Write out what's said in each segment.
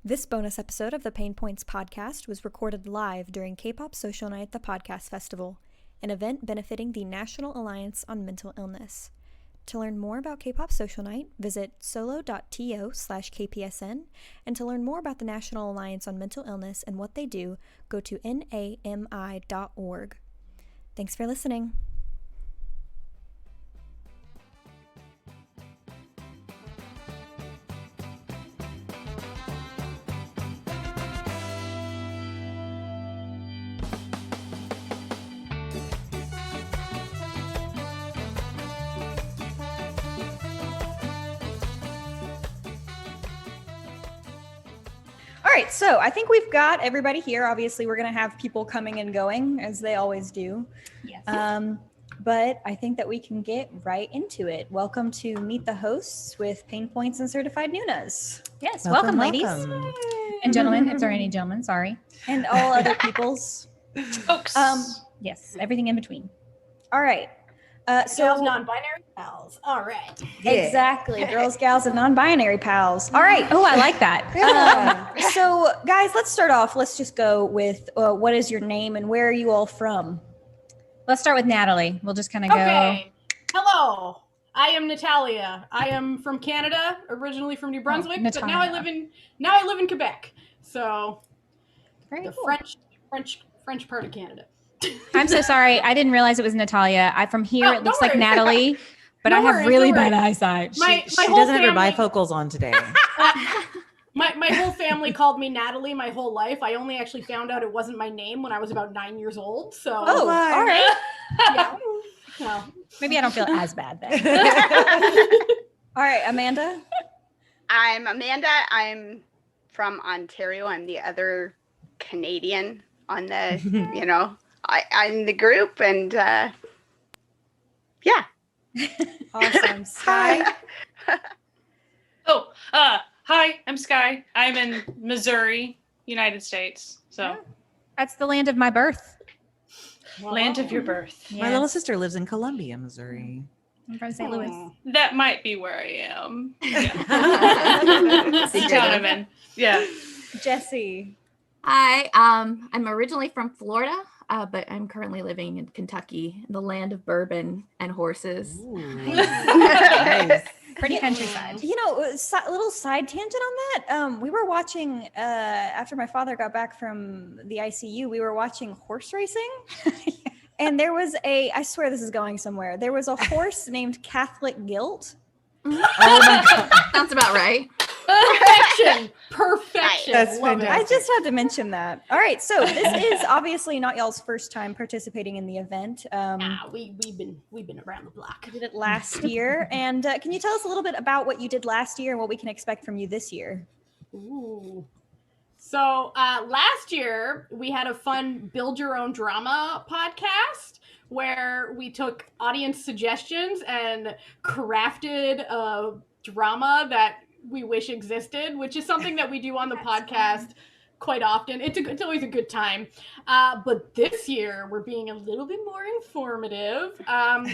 This bonus episode of the PaynePoints Podcast was recorded live during K-Pop Social Night the Podcast Festival, an event benefiting the National Alliance on Mental Illness. To learn more about K-Pop Social Night, visit solo.to/KPSN, and to learn more about the National Alliance on Mental Illness and what they do, go to nami.org. Thanks for listening. All right, so I think we've got everybody here. Obviously, we're going to have people coming and going, as they always do. Yes. But I think that we can get right into it. Welcome to Meet the Hosts with PaynePoints and Certified Noonas. Yes, welcome ladies. And gentlemen, if there are any gentlemen, sorry. And all other peoples. Folks. Yes, everything in between. All right. Girls, non-binary pals. All right. Yeah. Exactly. Girls, gals, and non-binary pals. All right. Oh, I like that. So, guys, let's start off. Let's just go with what is your name and where are you all from? Let's start with Natalie. We'll just kind of Okay. Hello. I am Natalia. I am from Canada, originally from New Brunswick, but now I live in Quebec. So, Very the cool. French part of Canada. I'm so sorry. I didn't realize it was Natalia. From here, it looks like worry. Natalie, but No I have worries, really no bad worries. eyesight. My She whole doesn't have her family- bifocals on today. My whole family called me Natalie my whole life. I only actually found out it wasn't my name when I was about 9 years old. So, Oh, all right. yeah. So, Maybe I don't feel as bad then. All right, Amanda. I'm Amanda. I'm from Ontario. I'm the other Canadian on the, I'm the group, and yeah. Awesome. Sky. Hi, I'm Sky. I'm in Missouri, United States. So, That's the land of my birth. land of your birth. My little sister lives in Columbia, Missouri. I'm from St. Louis. That might be where I am. Yeah. That's The town I'm in. Yeah. Jesse. Hi, I'm originally from Florida, but I'm currently living in Kentucky, the land of bourbon and horses. Nice. Pretty countryside. You know, a little side tangent on that. We were watching, after my father got back from the ICU, we were watching horse racing. And there was I swear this is going somewhere. There was a horse named Catholic Guilt. Oh my God. Sounds about right. Perfection. That's Love it. I just had to mention that. All right, so this is obviously not y'all's first time participating in the event. We've been around the block. You did it last year. And can you tell us a little bit about what you did last year and what we can expect from you this year? Ooh. So last year we had a fun build your own drama podcast where we took audience suggestions and crafted a drama that we wish existed, which is something that we do on the podcast quite often. It's always a good time. But this year we're being a little bit more informative.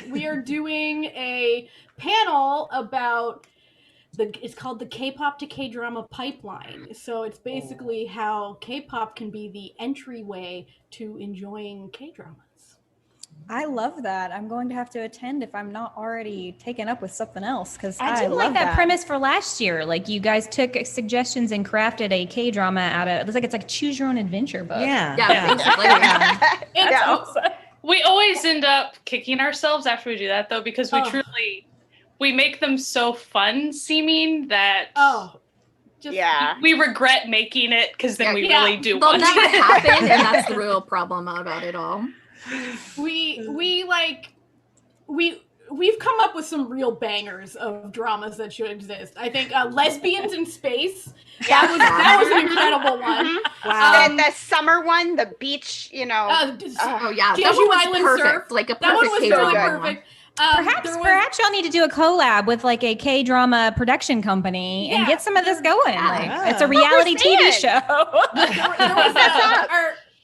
We are doing a panel about it's called the K-pop to K-drama pipeline. So it's basically how K-pop can be the entryway to enjoying K-dramas. I love that. I'm going to have to attend if I'm not already taken up with something else because I did like that premise for last year. Like you guys took suggestions and crafted a K-drama out of it's like choose your own adventure book. Yeah. Yeah, basically. Yeah. It's awesome. We always end up kicking ourselves after we do that, though, because we make them so fun seeming that we regret making it because then we really do They'll want never it. happen, and that's the real problem about it all. We've come up with some real bangers of dramas that should exist. I think Lesbians in Space. That was an incredible one. Wow. The summer one, the beach, Oh yeah, Jeju that one was Island perfect. Surf. Like a That one perfect was really K-drama. perfect. Perhaps y'all need to do a collab with like a K-drama production company and get some of this going. Like it's a reality TV show. There was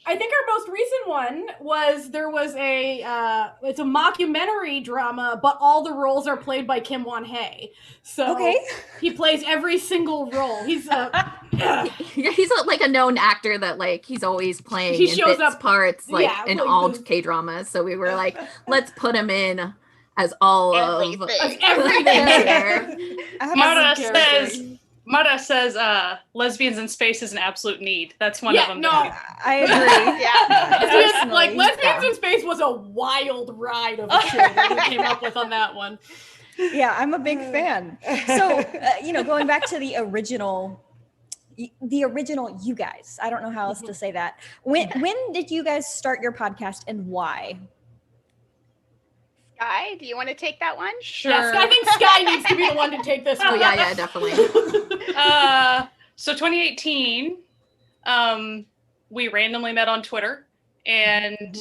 I think our most recent one was it's a mockumentary drama, but all the roles are played by Kim Won-hae. So he plays every single role. He's he's like a known actor that like he's always playing He in shows bits up- parts like yeah, in like all this- K-dramas. So we were like, let's put him in as all of Everything. everything here. Mara says lesbians in space is an absolute need. That's one of them. No, I agree. Yeah. like Lesbians Yeah. in Space was a wild ride of a show that we came up with on that one. Yeah, I'm a big fan. So, going back to the original you guys. I don't know how else to say that. When did you guys start your podcast and why? Sky, do you want to take that one? Sure. Yeah, I think Sky needs to be the one to take this Oh one. yeah, definitely. So 2018, we randomly met on Twitter, and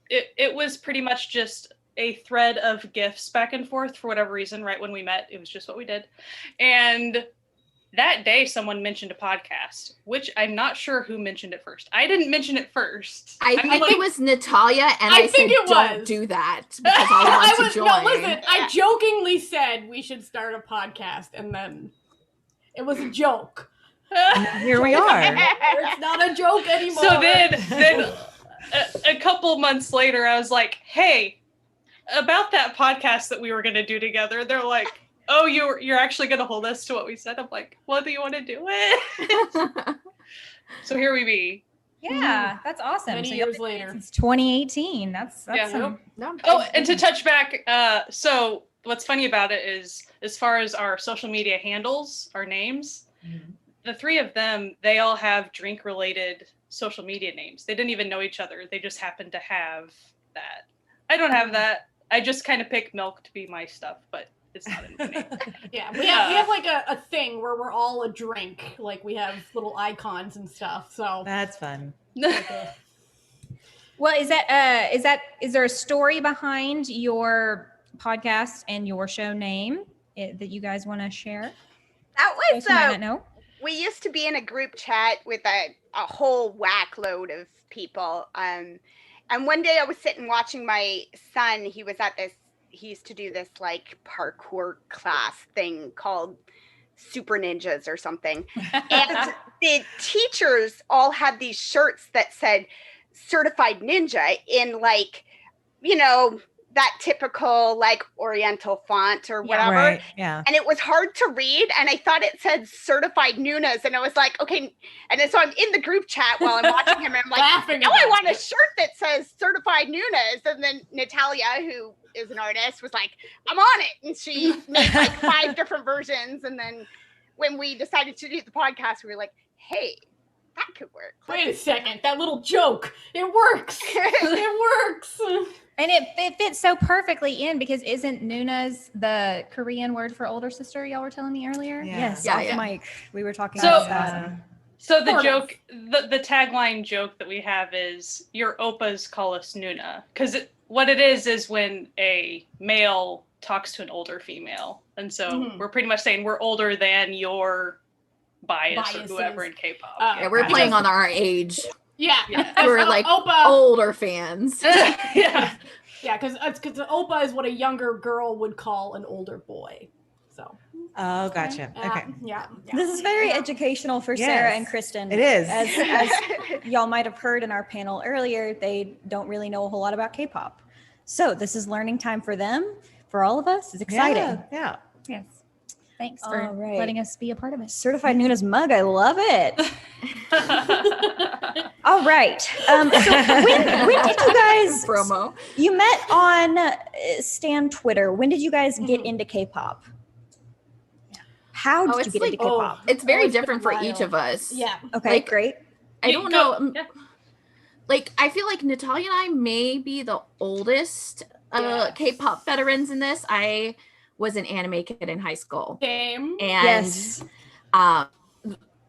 it was pretty much just a thread of GIFs back and forth for whatever reason. Right when we met, it was just what we did. And that day, someone mentioned a podcast, which I'm not sure who mentioned it first. I didn't mention it first. I think it was Natalia, and I think said, it don't was. do that because I want to join. No, listen, I jokingly said we should start a podcast, and then it was a joke. Here we are. It's not a joke anymore. So then a couple months later, I was like, hey, about that podcast that we were going to do together. They're like, oh, you're actually going to hold us to what we said? I'm like, well, do you want to do it? So here we be. Yeah, that's awesome. Many So years y'all been later. since 2018. That's Yeah. some, Oh, and to touch back, so what's funny about it is, as far as our social media handles, our names, the three of them, they all have drink-related social media names. They didn't even know each other. They just happened to have that. I don't have that. I just kind of pick milk to be my stuff, but it's not in my name. Yeah, we have like a thing where we're all a drink. Like we have little icons and stuff. So That's fun. well, is there a story behind your podcast and your show name that you guys want to share? That You was guys might not know. we used to be in a group chat with a whole whack load of people. And one day I was sitting watching my son. He used to do this like parkour class thing called Super Ninjas or something. And the teachers all had these shirts that said Certified Ninja in like, that typical like Oriental font or whatever. Right. Yeah. And it was hard to read. And I thought it said Certified Noonas. And I was like, okay. And then so I'm in the group chat while I'm watching him. And I'm like, laughing. no, I about want a it. shirt that says Certified Noonas. And then Natalia, who is an artist, was like, I'm on it. And she made like 5 different versions. And then when we decided to do the podcast, we were like, hey, that could work. Wait a second, that little joke. It works. It works. And it fits so perfectly in because isn't Noonas the Korean word for older sister y'all were telling me earlier? Yeah. Yes, Yeah, off yeah. mic. We were talking So- about that. So the Sort of. joke, the tagline joke that we have is your oppas call us Nuna. Because what it is when a male talks to an older female. And so we're pretty much saying we're older than your bias or Biases. whoever in K-pop. Yeah, we're Gotcha. playing on our age. Yeah. Yeah. We're like Opa. older fans. Yeah. Yeah, because Opa is what a younger girl would call an older boy. So Oh, gotcha. Okay. yeah. This is very educational for Sarah and Kristen. It is. As y'all might have heard in our panel earlier, they don't really know a whole lot about K-pop. So this is learning time for them, for all of us. It's exciting. Yeah. Yes. Thanks for All right. letting us be a part of it. Certified Noonas mug. I love it. All right. So when did you guys Promo. You met on Stan Twitter. When did you guys get into K-pop? How did you it's get like- into K-pop? It's very it's been different a for while. each of us. Yeah. Okay, like- great. I don't know. Yeah. Like, I feel like Natalia and I may be the oldest Yes. K-pop veterans in this. I was an anime kid in high school. Same. And Yes.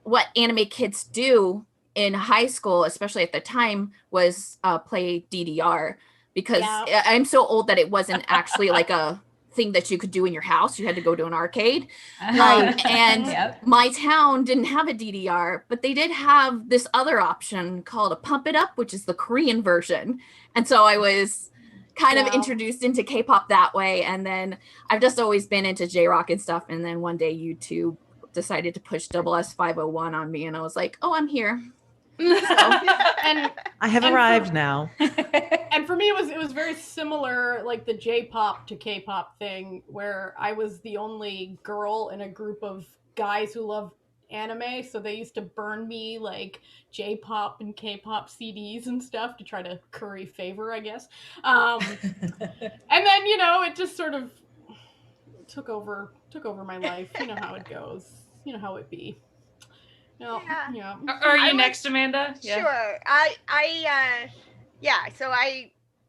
what anime kids do in high school, especially at the time, was play DDR because Yeah. I'm so old that it wasn't actually like a thing that you could do in your house. You had to go to an arcade. And Yep. my town didn't have a DDR, but they did have this other option called a Pump It Up, which is the Korean version. And so I was kind of Wow. introduced into K-pop that way. And then I've just always been into J-rock and stuff. And then one day YouTube decided to push Double S 501 on me, and I was like, oh, I'm here. And I have arrived now. And for me, it was very similar, like the J-pop to K-pop thing, where I was the only girl in a group of guys who love anime, so they used to burn me like J-pop and K-pop CDs and stuff to try to curry favor, I guess. And then, you know, it just sort of took over my life. You know how it goes. You know how it be. No, yeah. Are you next, Amanda? Yeah. Sure. So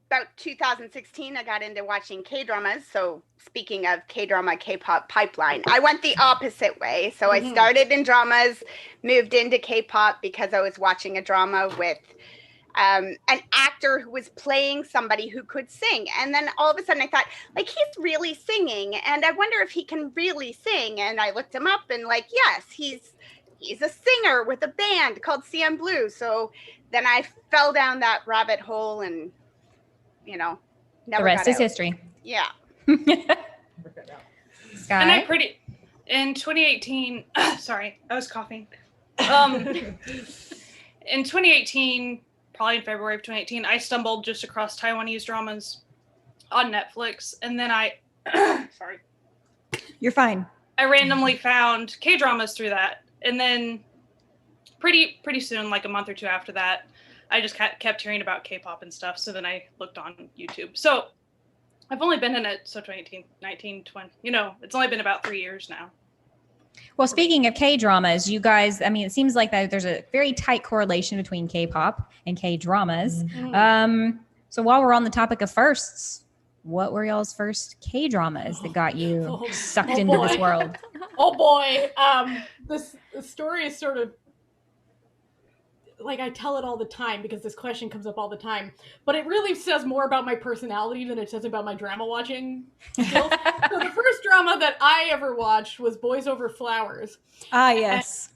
about 2016, I got into watching K-dramas. So speaking of K-drama, K-pop pipeline, I went the opposite way. So I started in dramas, moved into K-pop because I was watching a drama with an actor who was playing somebody who could sing. And then all of a sudden I thought, like, he's really singing. And I wonder if he can really sing. And I looked him up and like, yes, he's a singer with a band called CM Blue. So then I fell down that rabbit hole and, you know, never the rest got is out. history. Yeah. Sky? And in 2018, sorry, I was coughing. In 2018, probably in February of 2018, I stumbled just across Taiwanese dramas on Netflix. And then sorry. You're fine. I randomly found K-dramas through that. And then pretty soon, like a month or two after that, I just kept hearing about K-pop and stuff. So then I looked on YouTube. So I've only been in it, so 2018, 19, 20, you know, it's only been about 3 years now. Well, speaking of K-dramas, you guys, I mean, it seems like that there's a very tight correlation between K-pop and K-dramas. So while we're on the topic of firsts, what were y'all's first K-dramas that got you sucked into this world? Oh boy. This story is sort of like, I tell it all the time because this question comes up all the time, but it really says more about my personality than it says about my drama watching skills. So the first drama that I ever watched was Boys Over Flowers. Ah, yes.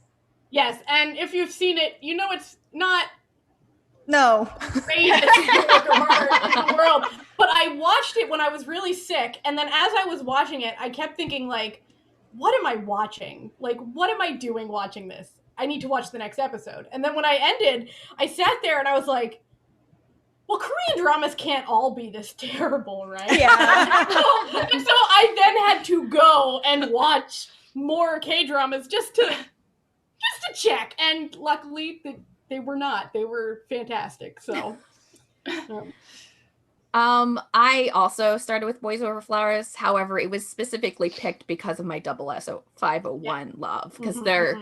Yes. And if you've seen it, you know, it's not No. greatest in the world. But I watched it when I was really sick. And then as I was watching it, I kept thinking, like, what am I watching? Like, what am I doing watching this? I need to watch the next episode. And then when I ended, I sat there and I was like, well, Korean dramas can't all be this terrible, right? Yeah. So I then had to go and watch more K-dramas just to check. And luckily, they were not. They were fantastic. So... I also started with Boys Over Flowers. However, it was specifically picked because of my Double S 501 love, because they're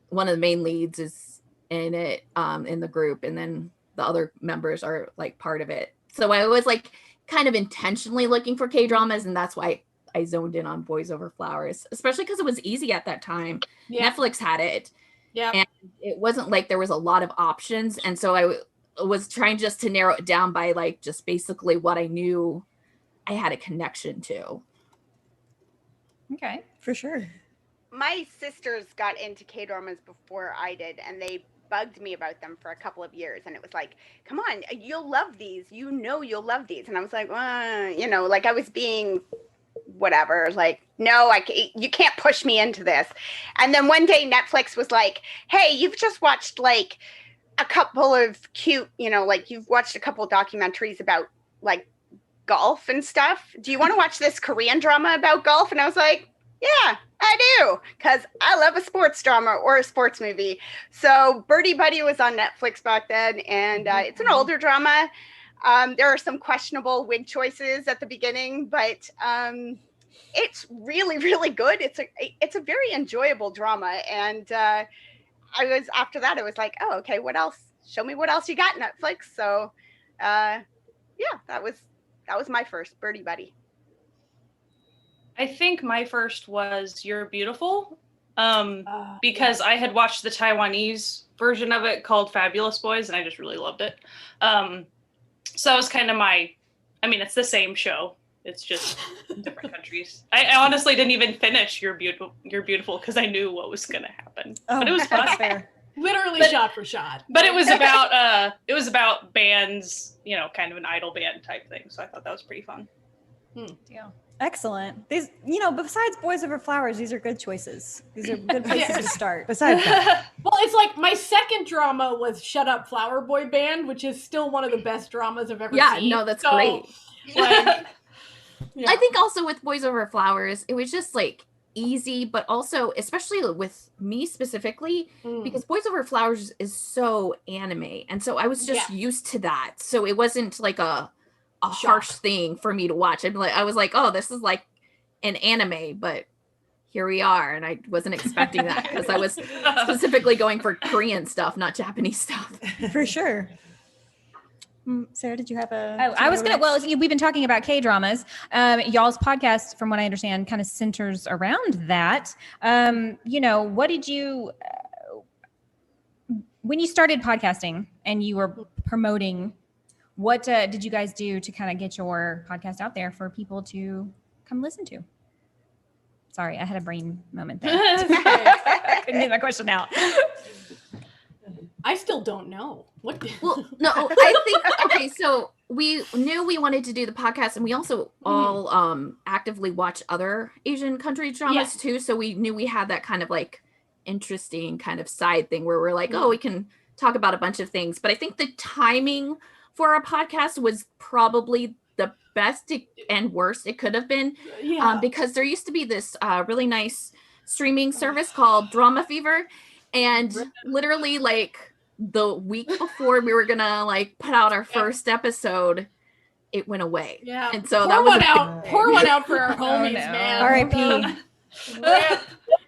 one of the main leads is in it, in the group, and then the other members are like part of it. So I was like kind of intentionally looking for K-dramas, and that's why I zoned in on Boys Over Flowers, especially because it was easy at that time. Yeah. Netflix had it. Yeah. And it wasn't like there was a lot of options, and so I was trying just to narrow it down by like just basically what I knew I had a connection to. Okay, for sure. My sisters got into K-dramas before I did, and they bugged me about them for a couple of years. And it was like, come on, you'll love these. You know you'll love these. And I was like, you know, like I was being whatever, like, no, you can't push me into this. And then one day Netflix was like, hey, you've just watched like a couple of cute, you know, like you've watched a couple of documentaries about like golf and stuff. Do you want to watch this Korean drama about golf? And I was like, yeah, I do, because I love a sports drama or a sports movie. So Birdie Buddy was on Netflix back then, and it's an older drama. There are some questionable wig choices at the beginning, but it's really, really good. It's a very enjoyable drama, and after that, I was like, oh, okay, what else? Show me what else you got, Netflix. So, yeah, that was my first Birdie Buddy. I think my first was You're Beautiful, because I had watched the Taiwanese version of it called Fabulous Boys, and I just really loved it. So it was kind of it's the same show. It's just different countries. I honestly didn't even finish You're Beautiful because I knew what was going to happen. But it was fun. Fair. Literally shot for shot. But it was about bands, you know, kind of an idol band type thing. So I thought that was pretty fun. Yeah. Excellent. These, besides Boys Over Flowers, these are good choices. These are good places to start. Besides that. Well, it's like my second drama was Shut Up Flower Boy Band, which is still one of the best dramas I've ever seen. Yeah, no, that's great. Like, I think also with Boys Over Flowers, it was just like easy, but also especially with me specifically, because Boys Over Flowers is so anime, and so I was just used to that. So it wasn't like a harsh thing for me to watch. I was like, oh, this is like an anime, but here we are, and I wasn't expecting that because I was specifically going for Korean stuff, not Japanese stuff. For sure. Sarah, did you have I was gonna. Well, we've been talking about K-dramas. Y'all's podcast, from what I understand, kind of centers around that. What did you, when you started podcasting and you were promoting, what did you guys do to kind of get your podcast out there for people to come listen to? Sorry, I had a brain moment there. I couldn't get my question out. I still don't know. What? Well, no, I think, okay, so we knew we wanted to do the podcast, and we also all actively watch other Asian country dramas too. So we knew we had that kind of like interesting kind of side thing where we're like, oh, we can talk about a bunch of things. But I think the timing for our podcast was probably the best and worst it could have been, because there used to be this really nice streaming service called Drama Fever, and literally like the week before we were gonna like put out our first episode, it went away. Yeah, and so pour one out for our homies, man. R.I.P.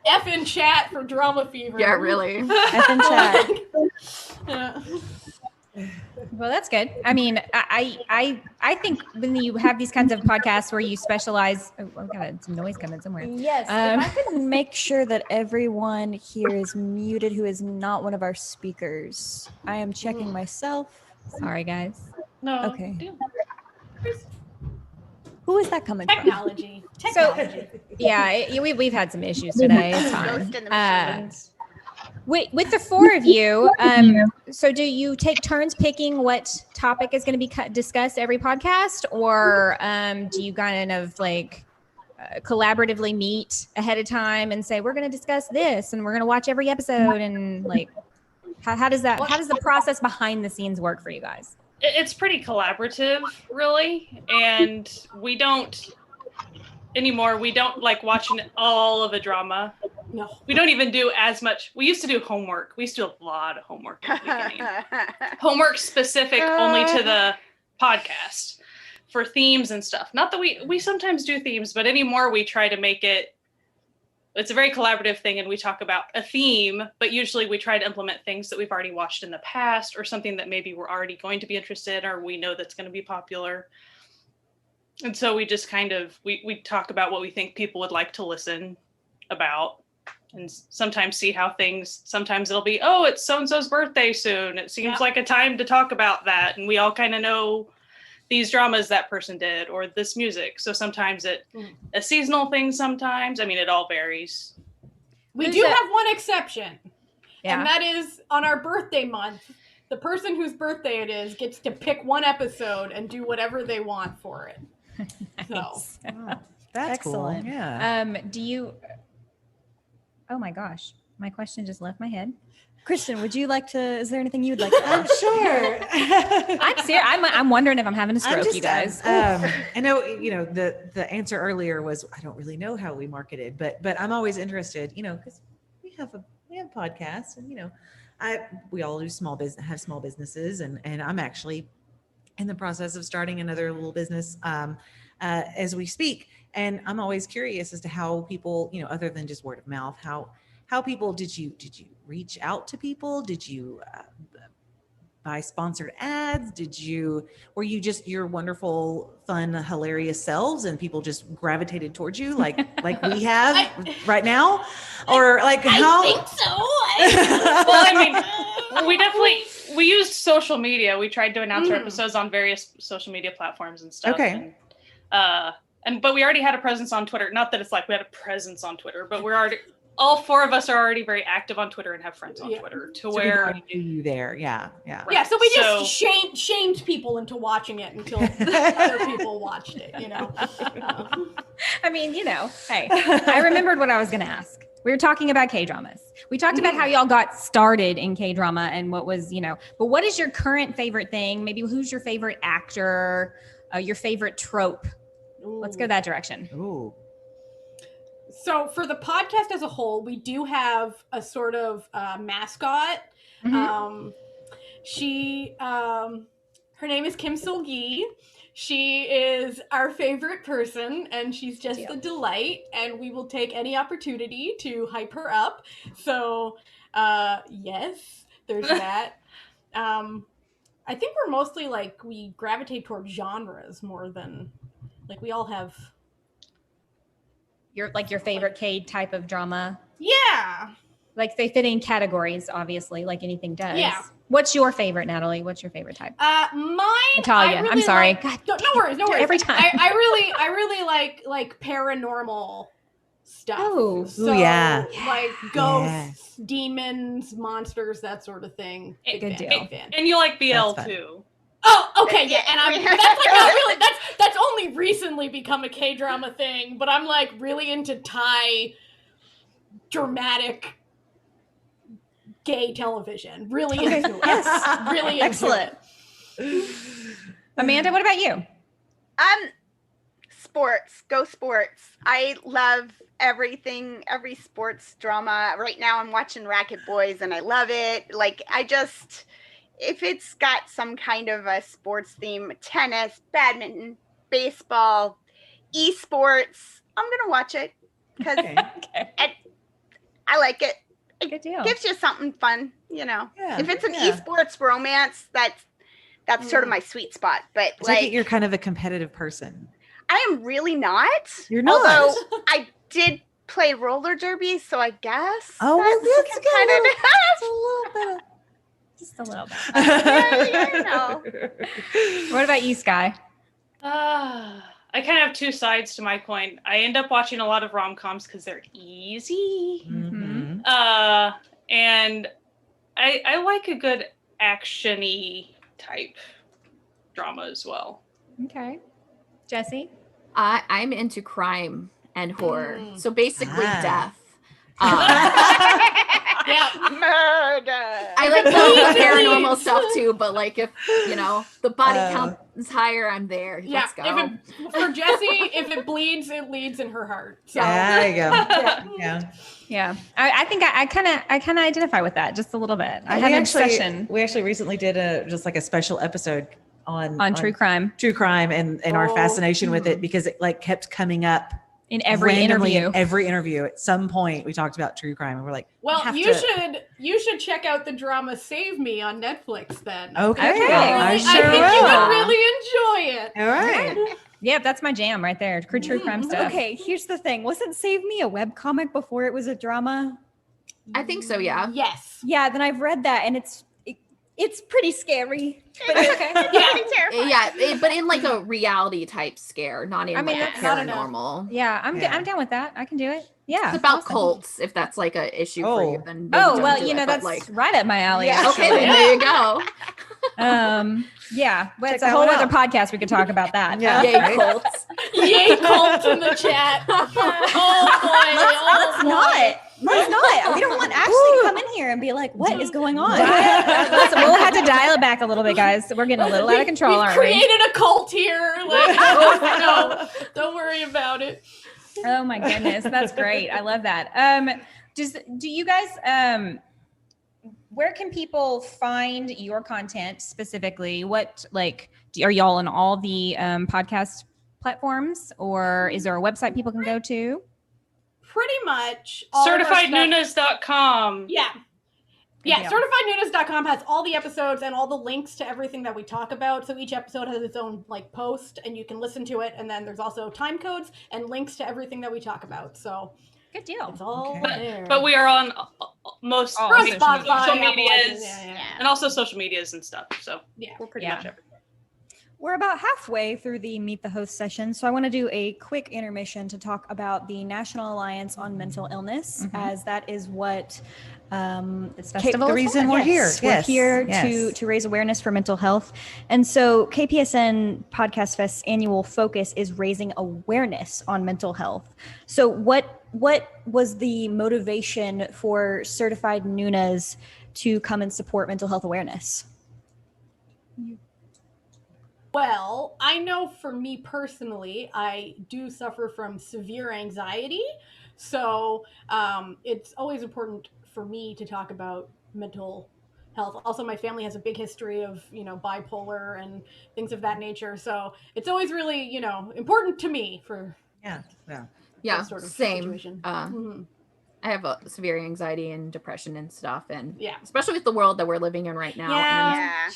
F in chat for Drama Fever. Yeah, really. F in chat. Well, that's good. I mean, I think when you have these kinds of podcasts where you specialize, I've got some noise coming somewhere. Yes. If I could make sure that everyone here is muted who is not one of our speakers. I am checking myself. Sorry, guys. No. Okay. Who is that coming Technology. So, yeah, we've had some issues today. It's fine. With the four of you, so do you take turns picking what topic is going to be discussed every podcast, or do you kind of like collaboratively meet ahead of time and say we're going to discuss this and we're going to watch every episode, and like how does the process behind the scenes work for you guys? It's pretty collaborative, really, and we don't like watching all of a drama. No. We don't even do as much. We used to do homework. We used to do a lot of homework at the beginning. Homework specific only to the podcast for themes and stuff. Not that we sometimes do themes, but anymore we try to make it's a very collaborative thing, and we talk about a theme, but usually we try to implement things that we've already watched in the past, or something that maybe we're already going to be interested in, or we know that's going to be popular. And so we just kind of, we talk about what we think people would like to listen about, and sometimes see how sometimes it'll be, oh, it's so-and-so's birthday soon. It seems like a time to talk about that. And we all kind of know these dramas that person did, or this music. So sometimes a seasonal thing sometimes. I mean, it all varies. We do have one exception. Yeah. And that is on our birthday month. The person whose birthday it is gets to pick one episode and do whatever they want for it. Nice. So That's excellent. Cool. Yeah. Do you? Oh my gosh, my question just left my head. Kristen, would you like to? Is there anything you'd like to add? Sure. I'm serious. I'm wondering if I'm having a stroke, you guys. I know, the answer earlier was I don't really know how we marketed, but I'm always interested, because we have a podcast, and we all do have small businesses, and I'm actually in the process of starting another little business as we speak, and I'm always curious as to how people, other than just word of mouth, how people did you reach out to people? Did you buy sponsored ads? Were you just your wonderful, fun, hilarious selves and people just gravitated towards you like we have right now? Or like how? I think so. Well, I mean, we used social media. We tried to announce our episodes on various social media platforms and stuff. Okay. But we already had a presence on Twitter. Not that it's like we had a presence on Twitter, but all four of us are already very active on Twitter and have friends on Twitter so people already knew you there. Yeah. Right. Yeah, so we just shamed people into watching it until other people watched it, you know. I mean, you know, hey, I remembered what I was going to ask. We were talking about K-dramas. We talked about how y'all got started in K-drama and what was, you know, but what is your current favorite thing? Maybe who's your favorite actor, your favorite trope? Ooh. Let's go that direction. Ooh. So for the podcast as a whole, we do have a sort of mascot. Mm-hmm. Her name is Kim Sul-gi. She is our favorite person, and she's just a delight, and we will take any opportunity to hype her up. So, yes, there's that. I think we're mostly like, we gravitate toward genres more than, like, we all have... Your favorite K type of drama? Yeah. Like they fit in categories, obviously, like anything does. Yeah. What's your favorite, Natalie? What's your favorite type? Mine. Natalia. Really I'm sorry. No worries. No worries. Every time. I really like paranormal stuff. Oh, so, yeah. Like ghosts, demons, monsters, that sort of thing. Good deal. And you like BL too. Oh, okay, yeah, and that's like not really. That's only recently become a K-drama thing, but I'm like really into Thai dramatic gay television. Really into it. Yes, really excellent. Amanda, what about you? Sports. Go sports. I love everything, every sports drama. Right now, I'm watching Racket Boys, and I love it. Like if it's got some kind of a sports theme, tennis, badminton, baseball, esports, I'm going to watch it because I like it. Good deal. It gives you something fun, you know. Yeah, if it's an esports romance, that's sort of my sweet spot. But you're kind of a competitive person. I am really not. You're not. Although I did play roller derby, so I guess. Oh, well, that's kind of a little bit of... Just a little bit. What about you, Sky? I kind of have two sides to my coin. I end up watching a lot of rom-coms because they're easy. Mm-hmm. And I like a good action-y type drama as well. Okay. Jessie? I'm into crime and horror. So basically death. Yeah, murder. I like the paranormal stuff too, but like if the body count is higher, I'm there. Yeah, let's go. For Jessie, if it bleeds, it leads in her heart. So. Yeah, there you go. Yeah. I think I kind of identify with that just a little bit. I had an obsession. We actually recently did a special episode on true crime and our fascination with it because it like kept coming up. In every interview. At some point, we talked about true crime, and we're like, "Well, you should check out the drama Save Me on Netflix then." Okay, I think you would really enjoy it. All right. Yeah, that's my jam right there. True crime stuff. Okay, here's the thing: wasn't Save Me a webcomic before it was a drama? I think so. Yeah. Yes. Yeah. Then I've read that, and it's pretty scary. But it's okay. Pretty terrifying. Yeah, but in like a reality type scare, not in like a paranormal. Yeah, I'm down with that. I can do it. Yeah, it's about cults. If that's like a issue for you, then that's like right up my alley. Yeah. Okay, then there you go. Yeah, but it's a whole other podcast. We could talk about that. Yeah, yay cults. Yay cults in the chat. Let's not. We don't want Ashley to come in here and be like, "What is going on?" Listen, we'll have to dial it back a little bit, guys. We're getting a little out of control, aren't we? Created a cult here. Like, no, don't worry about it. Oh my goodness, that's great. I love that. Do you guys? Where can people find your content specifically? What are y'all on all the podcast platforms, or is there a website people can go to? Pretty much. CertifiedNoonas.com. Yeah. CertifiedNoonas.com has all the episodes and all the links to everything that we talk about. So each episode has its own post, and you can listen to it. And then there's also time codes and links to everything that we talk about. So good deal. It's all there. But we are on most social medias, Yeah. and also social medias and stuff. So yeah, we're pretty much everywhere. We're about halfway through the Meet the Host session, so I want to do a quick intermission to talk about the National Alliance on Mental Illness, as that is what this festival the reason we're here. We're here to raise awareness for mental health. And so KPSN Podcast Fest's annual focus is raising awareness on mental health. So what was the motivation for Certified Noonas to come and support mental health awareness? Well, I know for me personally, I do suffer from severe anxiety. So it's always important for me to talk about mental health. Also, my family has a big history of, bipolar and things of that nature. So it's always really, important to me for that sort of same. situation. I have a severe anxiety and depression and stuff, and especially with the world that we're living in right now.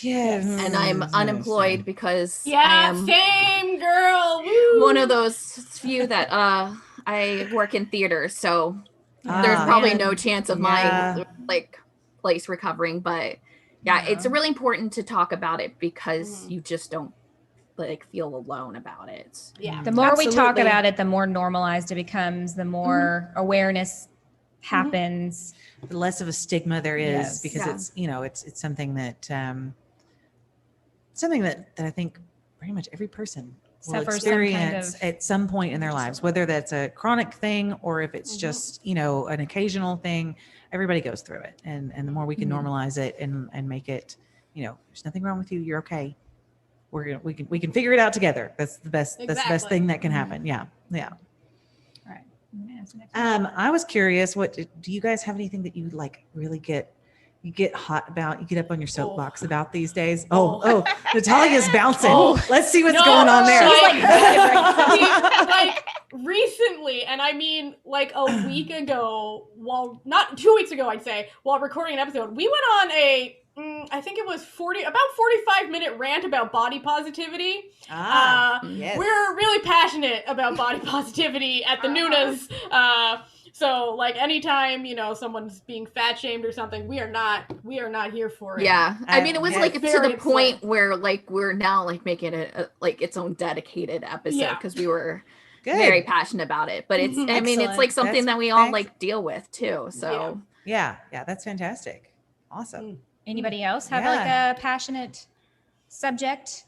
And I'm unemployed because I am same girl. Woo! one of those few that I work in theater, so there's probably no chance of my place recovering. But it's really important to talk about it because you just don't feel alone about it. Yeah, the more we talk about it, the more normalized it becomes, the more awareness happens, the less of a stigma there is, because it's something that I think pretty much every person will experience at some point in their lives, whether that's a chronic thing or if it's just an occasional thing. Everybody goes through it, and the more we can normalize it and make it, there's nothing wrong with you, you're okay, we can figure it out together. That's the best that's the best thing that can happen. I was curious, what do you guys have anything that you really get hot about, you get up on your soapbox about these days? Natalia's bouncing. Let's see what's going on there. Recently, and I mean a week ago, not 2 weeks ago, I'd say, while recording an episode, we went on I think it was 45-minute rant about body positivity. Yes. We're really passionate about body positivity at the Noonas. So anytime, someone's being fat shamed or something, we are not here for it. Yeah. I mean, it was to the point where we're now making it its own dedicated episode because we were very passionate about it. But it's, I mean, it's something that we all deal with too. So yeah, that's fantastic. Awesome. Anybody else have a passionate subject?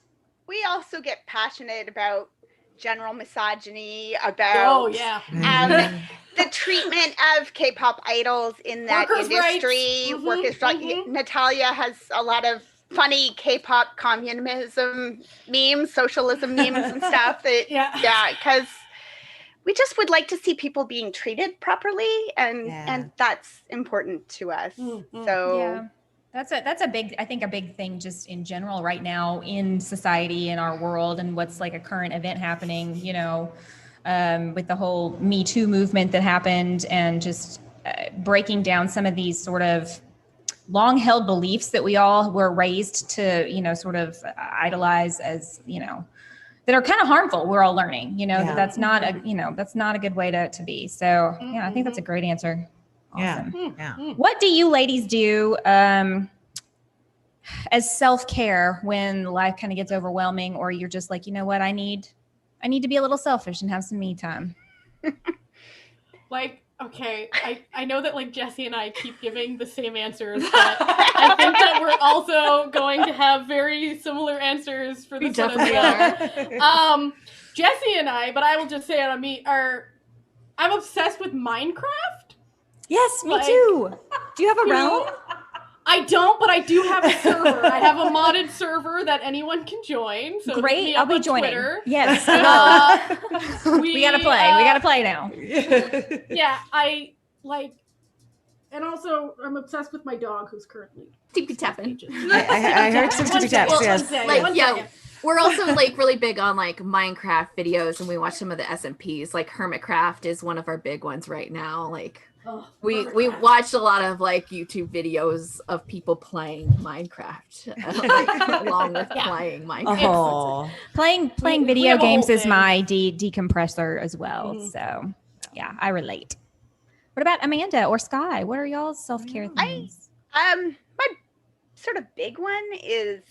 We also get passionate about general misogyny, about the treatment of K-pop idols in that industry. Workers' rights. Natalia has a lot of funny K-pop communism memes, socialism memes and stuff. Because we just would like to see people being treated properly, and that's important to us. That's a big thing just in general right now in society, in our world, and what's a current event happening, with the whole Me Too movement that happened, and just breaking down some of these sort of long held beliefs that we all were raised to, sort of idolize as, that are kind of harmful. We're all learning, that's not a good way to be. So I think that's a great answer. Awesome. Yeah. What do you ladies do as self-care when life kind of gets overwhelming, or you're just you know what, I need to be a little selfish and have some me time? Okay, I know that Jesse and I keep giving the same answers, but I think that we're also going to have very similar answers for this one as well. Jesse and I, but I will just say it on me, I'm obsessed with Minecraft. Yes, me too. Do you have a realm? I don't, but I do have a server. I have a modded server that anyone can join. So great, I'll be joining. Twitter. Yes. We gotta play. We gotta play now. And also I'm obsessed with my dog, who's currently tippy tapping. I heard some tippy taps. Yes. We're also really big on Minecraft videos, and we watch some of the SMPs. Hermitcraft is one of our big ones right now. We watched a lot of YouTube videos of people playing Minecraft along with playing Minecraft. Playing video games is my decompressor as well. So I relate. What about Amanda or Sky? What are y'all's self-care things? My sort of big one is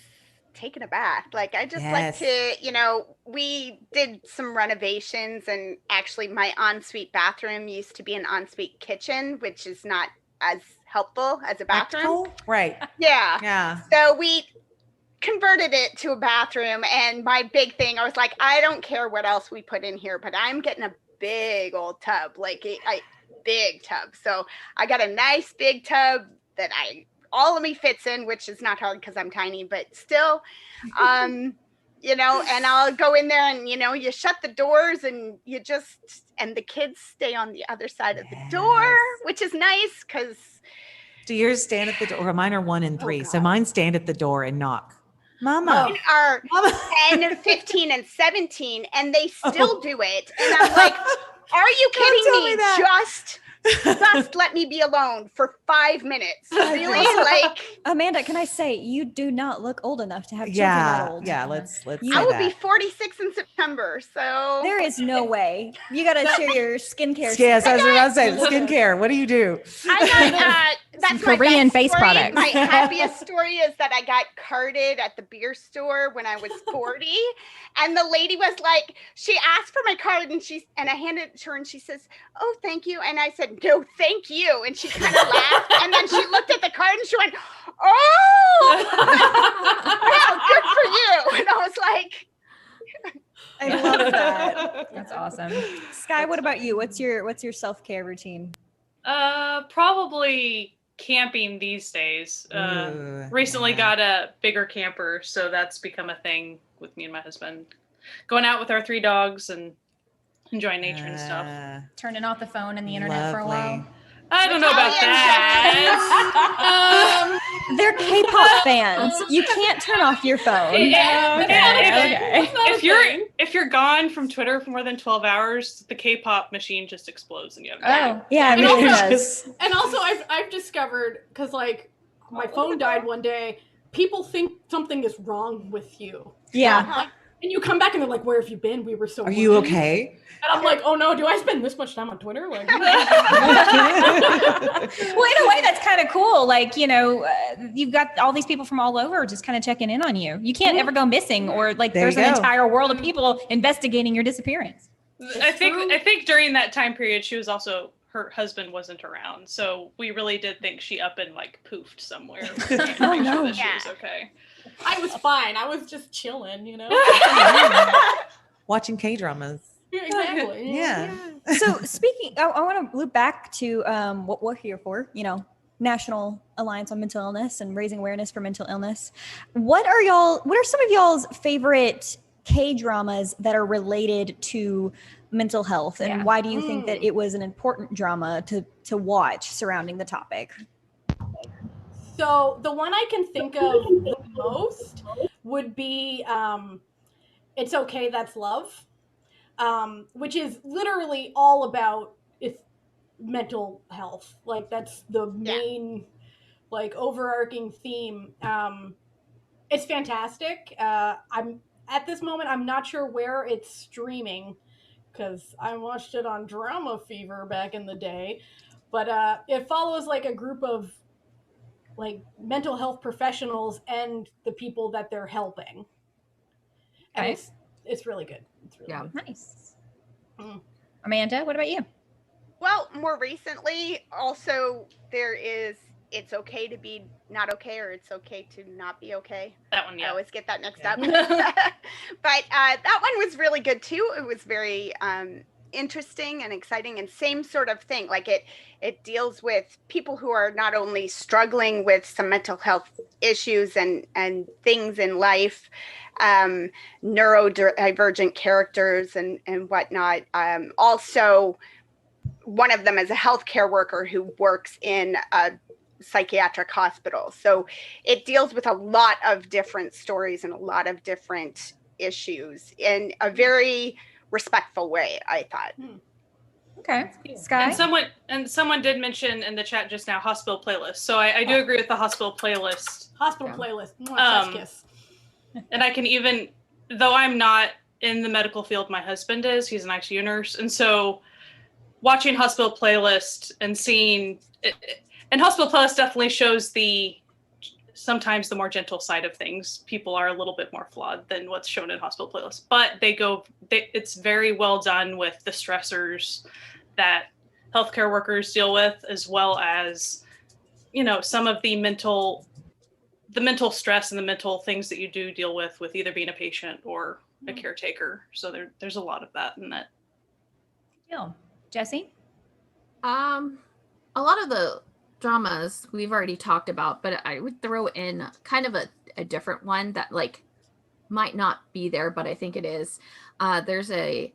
taking a bath. Like I just like to, you know, we did some renovations, and actually my ensuite bathroom used to be an ensuite kitchen, which is not as helpful as a bathroom. Right. Yeah. So we converted it to a bathroom, and my big thing, I was like, I don't care what else we put in here, but I'm getting a big old tub, like a big tub. So I got a nice big tub that all of me fits in, which is not hard because I'm tiny, but still, you know, and I'll go in there and, you know, you shut the doors and and the kids stay on the other side of the door, which is nice because. Do yours stand at the door? Mine are 1 and 3. So mine stand at the door and knock. Mama. Mine are 10, 15, and 17, and they still do it. And I'm like, are you kidding me? Just let me be alone for 5 minutes. Really? Like, Amanda, can I say you do not look old enough to have children that old? Yeah, let's I will be 46 in September, so there is no way. You gotta share your skincare. Yes, I was about to say skincare. What do you do? I got that's Korean my face story. products. My happiest story is that I got carded at the beer store when I was 40, and the lady was like, she asked for my card, and I handed it to her, and she says, "Oh, thank you," and I said, "No, thank you," and she kind of laughed, and then she looked at the card and she went, "Oh, well, good for you," and I was like, I love that. That's awesome. Sky, what about you? What's your self-care routine? Probably camping these days. Recently got a bigger camper, so that's become a thing with me and my husband. Going out with our 3 dogs and enjoying nature and stuff. Turning off the phone and the internet for a while. I don't know about that. They're K-pop fans. You can't turn off your phone. If you're gone from Twitter for more than 12 hours, the K-pop machine just explodes and you have yeah, and it also, does. And also I've discovered, because like my phone died one day, people think something is wrong with you. Yeah. And you come back and they're like, "Where have you been? We were so Are you okay?" And I'm like, "Oh no, do I spend this much time on Twitter?" Like, well, in a way, that's kind of cool. Like, you know, you've got all these people from all over just kind of checking in on you. You can't ever go missing, or like there's an entire world of people investigating your disappearance. I think during that time period, her husband wasn't around, so we really did think she up and like poofed somewhere. Oh no, she was okay. I was fine. I was just chilling, you know, watching K-dramas. Exactly. Yeah. So speaking, I want to loop back to what we're here for. You know, National Alliance on Mental Illness and raising awareness for mental illness. What are some of y'all's favorite K-dramas that are related to mental health, and why do you think that it was an important drama to watch surrounding the topic? So the one I can think of the most would be It's Okay, That's Love, which is literally all about mental health. Like that's the main like overarching theme. It's fantastic. I'm at this moment, I'm not sure where it's streaming because I watched it on Drama Fever back in the day, but it follows like a group of like mental health professionals and the people that they're helping. And it's really good. It's really good. Nice. Amanda, what about you? Well, more recently, also there is It's Okay to Be Not Okay, or It's Okay to Not Be Okay. That one, I always get that mixed up. But that one was really good too. It was very interesting and exciting, and same sort of thing. Like it deals with people who are not only struggling with some mental health issues and things in life, neurodivergent characters and whatnot. Also, one of them is a healthcare worker who works in a psychiatric hospital. So it deals with a lot of different stories and a lot of different issues in a very respectful way, I thought. Okay. Sky? And someone did mention in the chat just now hospital playlist. So I do agree with the hospital playlist. Playlist. Kiss. And I can even, though I'm not in the medical field, my husband is. He's an ICU nurse. And so watching hospital playlist and seeing it, and hospital playlist definitely shows the sometimes the more gentle side of things, people are a little bit more flawed than what's shown in hospital playlists. But it's very well done with the stressors that healthcare workers deal with, as well as, some of the mental stress and the mental things that you do deal with either being a patient or a caretaker. So there's a lot of that in that. Yeah. Jesse? A lot of the dramas we've already talked about, but I would throw in kind of a different one that like might not be there, but I think it is. There's a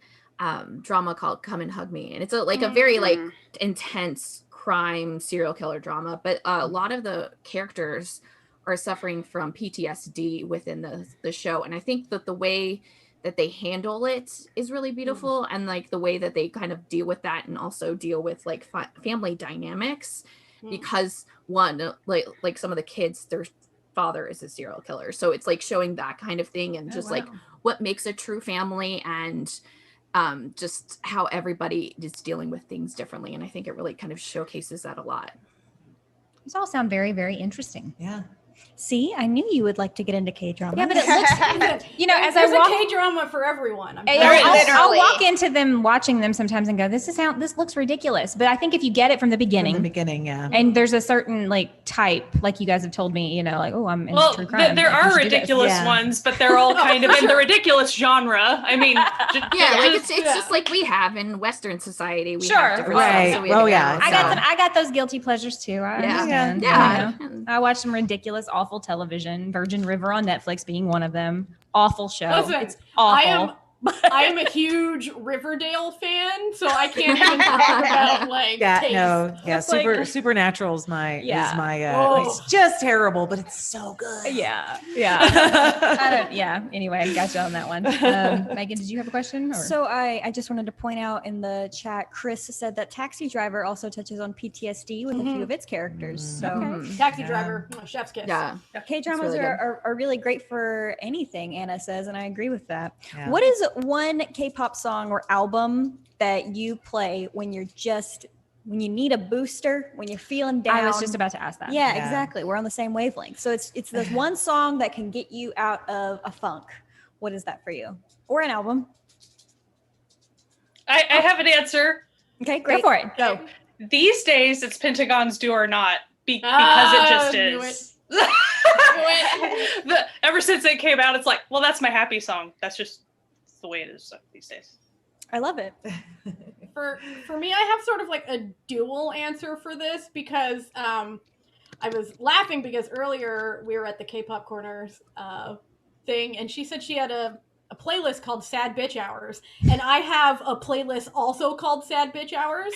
drama called Come and Hug Me, and it's a very like intense crime serial killer drama, but a lot of the characters are suffering from PTSD within the show, and I think that the way that they handle it is really beautiful, and like the way that they kind of deal with that and also deal with like family dynamics, because one, like some of the kids, their father is a serial killer, so it's like showing that kind of thing, and just like what makes a true family, and just how everybody is dealing with things differently. And I think it really kind of showcases that a lot. These all sound very, very interesting. Yeah. See, I knew you would like to get into K-drama. Yeah, but it looks, as There's I walk, a K-drama for everyone. I'll walk into them, watching them sometimes, and go, "This looks ridiculous." But I think if you get it from the beginning, yeah. and there's a certain like type, like you guys have told me, I'm into true crime. There are ridiculous ones, but they're all kind of in the ridiculous genre. I mean, it's just like we have in Western society. We have different right. Stuff, So yeah. I got those guilty pleasures too. I understand. Yeah. I watch some ridiculous, awful television. Virgin River on Netflix being one of them. Awful show. Listen, it's awful. I am a huge Riverdale fan, so I can't even talk about taste. Supernatural is my it's just terrible, but it's so good. Anyway, I got you on that one. Megan, did you have a question? Or? So I just wanted to point out in the chat, Chris said that Taxi Driver also touches on PTSD with a few of its characters. So Taxi Driver, chef's kiss. Yeah. K-dramas really are really great for anything, Anna says, and I agree with that. Yeah. What is one K-pop song or album that you play when you need a booster, when you're feeling down? I was just about to ask that. Yeah, exactly. We're on the same wavelength. So it's this one song that can get you out of a funk. What is that for you? Or an album? I have an answer. Okay, great. Go for it. Go. These days, it's Pentagon's Do or Not because it just is. Ever since it came out, it's like, well, that's my happy song. That's just the way it is these days. I love it. For me, I have sort of like a dual answer for this, because I was laughing because earlier we were at the K-pop Corners thing, and she said she had a playlist called Sad Bitch Hours, and I have a playlist also called Sad Bitch Hours,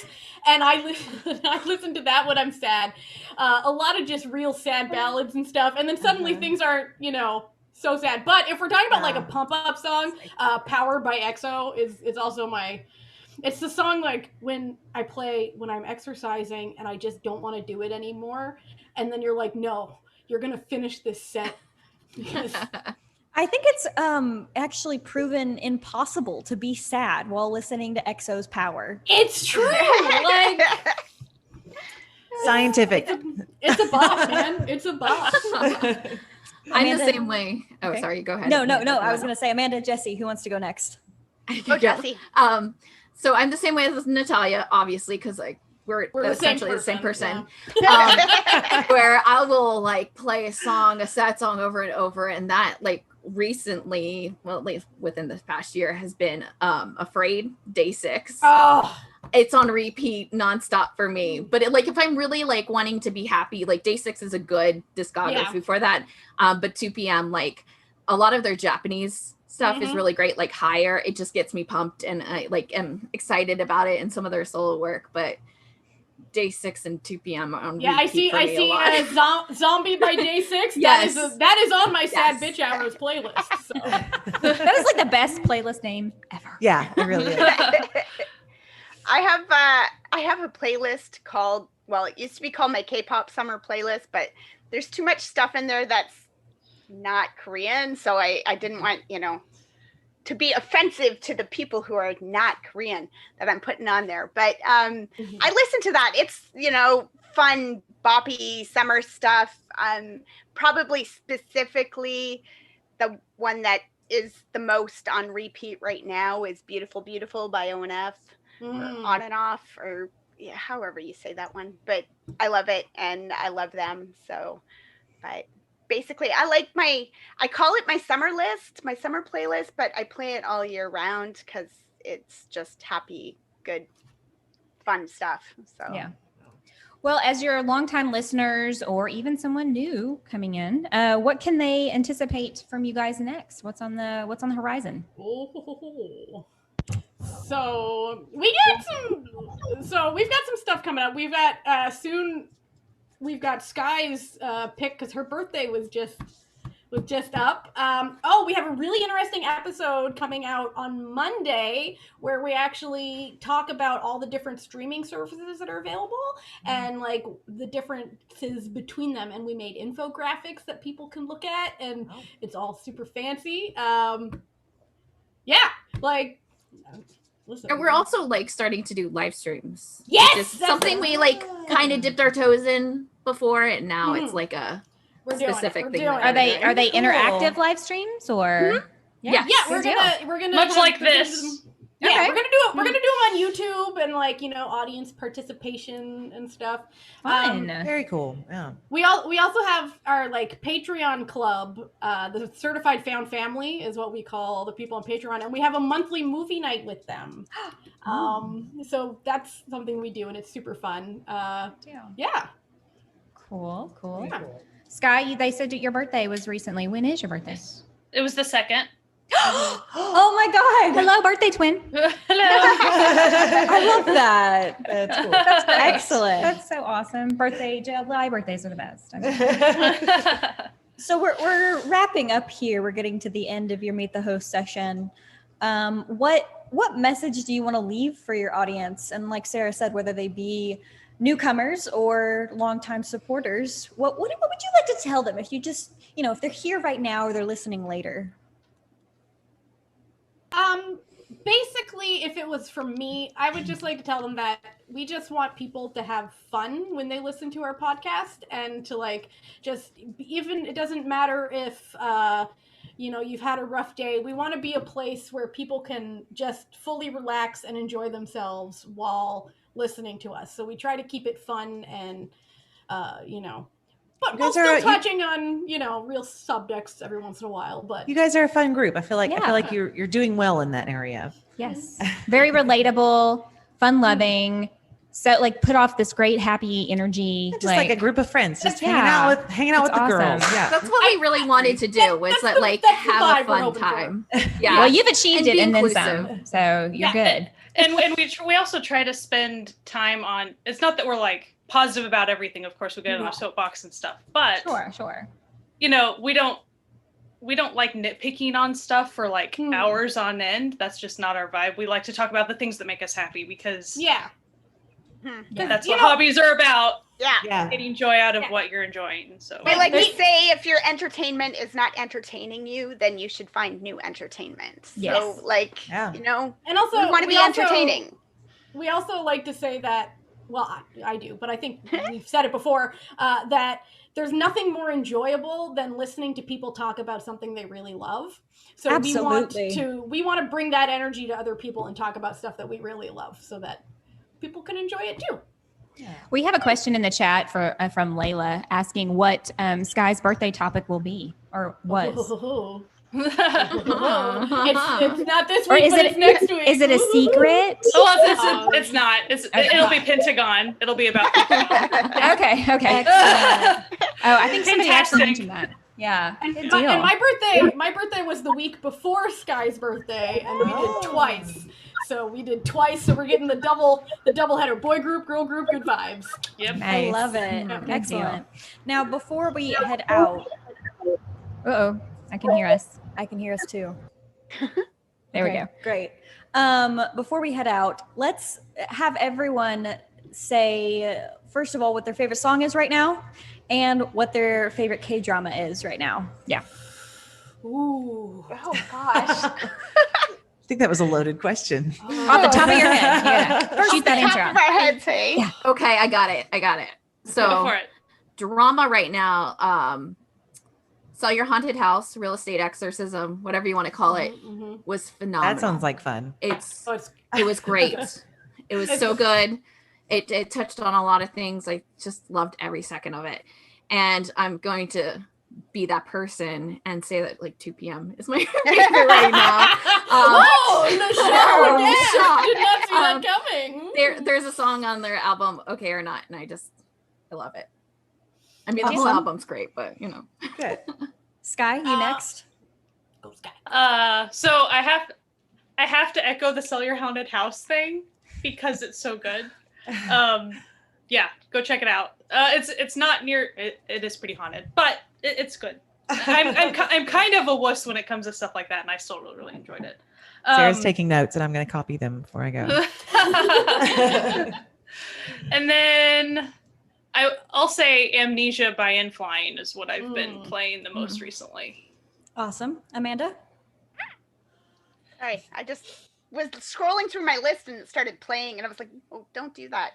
and I listen to that when I'm sad. A lot of just real sad ballads and stuff, and then suddenly things aren't, so sad. But if we're talking about like a pump up song, Power by EXO is also it's the song like when I'm exercising and I just don't want to do it anymore. And then you're like, no, you're going to finish this set. I think it's actually proven impossible to be sad while listening to EXO's Power. It's true. Like scientific. It's a bop, man. It's a bop. I'm the same way. Oh, okay. Sorry. Go ahead. No. I was going to say, Amanda, Jesse, who wants to go next? Jesse. So I'm the same way as Natalia, obviously, because like we're essentially the same person. Yeah. Where I will like play a sad song over and over, and that like recently, well, at least within this past year, has been Afraid, Day 6. Oh. It's on repeat nonstop for me. But if I'm really like wanting to be happy, like Day 6 is a good discography for that. But 2 p.m. like a lot of their Japanese stuff is really great. Like Higher, it just gets me pumped, and I like am excited about it, and some of their solo work. But Day 6 and 2 p.m. on repeat I see Zombie by Day 6. Yes. That is on my Sad Bitch Hours playlist. So. That is like the best playlist name ever. Yeah, it really is. I have a playlist called, well, it used to be called my K-pop summer playlist, but there's too much stuff in there that's not Korean, so I didn't want, to be offensive to the people who are not Korean that I'm putting on there. But I listen to that. It's, fun boppy summer stuff. Probably specifically the one that is the most on repeat right now is Beautiful Beautiful by ONF, or On and Off, or however you say that one. But I love it and I love them. So, but basically I call it my summer list, my summer playlist, but I play it all year round because it's just happy, good, fun stuff. So yeah. Well, as your longtime listeners or even someone new coming in, what can they anticipate from you guys next? What's on the horizon? So we've got some stuff coming up. We've got soon. We've got Sky's pick because her birthday was just up. We have a really interesting episode coming out on Monday where we actually talk about all the different streaming services that are available and like the differences between them. And we made infographics that people can look at, and it's all super fancy. Listen. And we're also like starting to do live streams. Yes, just something we like kind of dipped our toes in before, and now it's like a specific thing. Are they interactive live streams or? Yeah, we're gonna much like this. Yeah, okay. we're gonna do them on YouTube and like audience participation and stuff. Fun. Very cool. Yeah. We also have our like Patreon club. The Certified Found Family is what we call the people on Patreon, and we have a monthly movie night with them. So that's something we do, and it's super fun. Yeah. Cool. Yeah. Sky, they said that your birthday was recently. When is your birthday? It was the 2nd. Oh my God. Hello, birthday twin. Hello. I love that. That's cool. That's excellent. That's so awesome. July birthdays are the best. I mean, So we're wrapping up here. We're getting to the end of your Meet the Host session. What message do you want to leave for your audience? And like Sarah said, whether they be newcomers or longtime supporters, what would you like to tell them if you just, if they're here right now or they're listening later? Basically, if it was from me, I would just like to tell them that we just want people to have fun when they listen to our podcast, and to like it doesn't matter if you've had a rough day. We want to be a place where people can just fully relax and enjoy themselves while listening to us. So we try to keep it fun and but we're still touching on, real subjects every once in a while. But you guys are a fun group. I feel like you're doing well in that area. yes. Very relatable, fun loving. So like put off this great happy energy. Just like a group of friends, just hanging out with the awesome. girls. Yeah. That's what we really wanted to do was have a fun time. Yeah. Well, you've achieved it and then inclusive. some. So you're good. And we also try to spend time on, it's not that we're like positive about everything. Of course, we get on our soapbox and stuff, but Sure. we don't like nitpicking on stuff for like hours on end. That's just not our vibe. We like to talk about the things that make us happy because that's what hobbies are about. Yeah. Getting joy out of what you're enjoying. So I like to say, if your entertainment is not entertaining you, then you should find new entertainment. Yes. So and also we want to be entertaining. We also like to say that, well, I do, but I think we've said it before, that there's nothing more enjoyable than listening to people talk about something they really love. So Absolutely. we want to bring that energy to other people and talk about stuff that we really love so that people can enjoy it too. Yeah. We have a question in the chat from Layla asking what Sky's birthday topic will be or was. It's not this week, Or is but it it's next week. Is it a secret? it's not. It'll be Pentagon. It'll be about Okay. I think somebody actually mentioned that. Yeah. And my birthday was the week before Sky's birthday, and we did twice. So we're getting the double header, boy group, girl group, good vibes. Yep. I love it. Excellent. Now, before we head out, I can hear us. I can hear us too. There we go. Great. Before we head out, let's have everyone say, first of all, what their favorite song is right now and what their favorite K-drama is right now. Yeah. Ooh. Oh, gosh. I think that was a loaded question. Off the top of your head. Yeah. Shoot that answer out. My head say. Okay, I got it. So Go for it. Drama right now, Sell Your Haunted House, Real Estate Exorcism, whatever you want to call it, was phenomenal. That sounds like fun. It was great. It was so good. It touched on a lot of things. I just loved every second of it. And I'm going to be that person and say that like 2 p.m. is my favorite right now. Did not see that coming. There's a song on their album, Okay or Not, and I love it. I mean, the whole album's great, but you know. Good. Sky, you next. Go Sky. So I have to echo the Sell Your Haunted House thing because it's so good. Yeah, go check it out. It's not near. It is pretty haunted, but it's good. I'm kind of a wuss when it comes to stuff like that, and I still really enjoyed it. Sarah's taking notes, and I'm going to copy them before I go. And then I'll say Amnesia by Infline is what I've been playing the most recently. Awesome. Amanda? Sorry, I just was scrolling through my list and it started playing, and I was like, oh, don't do that.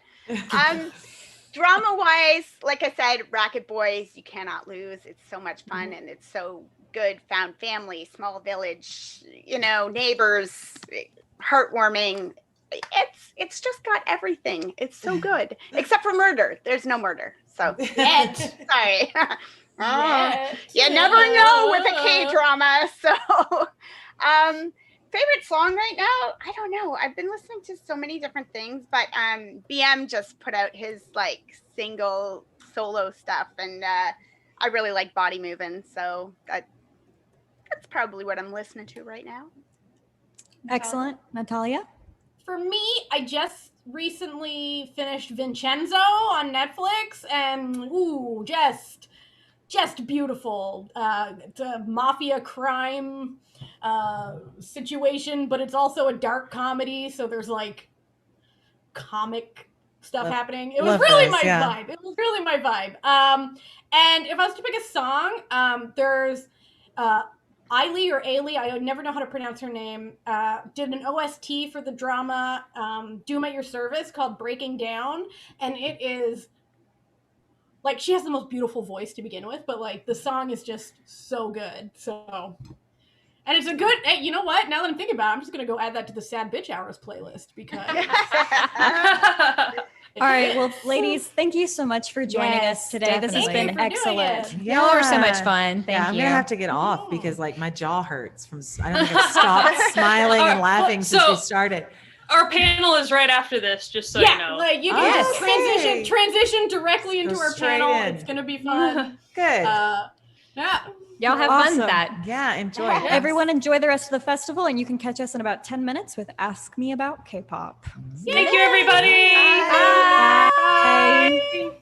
Drama-wise, like I said, Racket Boys, you cannot lose. It's so much fun, and it's so good. Found family, small village, neighbors, heartwarming. It's just got everything. It's so good, except for murder. There's no murder. So sorry. You never know with a K-drama. So favorite song right now? I don't know. I've been listening to so many different things, but BM just put out his single solo stuff, and I really like Body Movin', so that's probably what I'm listening to right now. Excellent. Natalia? For me, I just recently finished Vincenzo on Netflix, and just beautiful. It's a mafia crime situation, but it's also a dark comedy, so there's comic stuff happening. It was really my vibe. It was really my vibe. And if I was to pick a song, there's Ailey or Ailey, I never know how to pronounce her name, did an OST for the drama Doom at Your Service called Breaking Down, and it is she has the most beautiful voice to begin with, but the song is just so good. So, and it's a good, hey, you know what? Now that I'm thinking about it, I'm just going to go add that to the Sad Bitch Hours playlist because. All right. Well, ladies, thank you so much for joining us today. Definitely. This has been excellent. Y'all are so much fun. Thank you. I'm going to have to get off because my jaw hurts I don't think I've stopped smiling and laughing since we started. Our panel is right after this, just so you know. You can just transition directly into our panel. It's going to be fun. Good. Y'all have fun with that. Yeah, enjoy. Everyone enjoy the rest of the festival, and you can catch us in about 10 minutes with Ask Me About K-Pop. Thank you, everybody. Bye. Bye.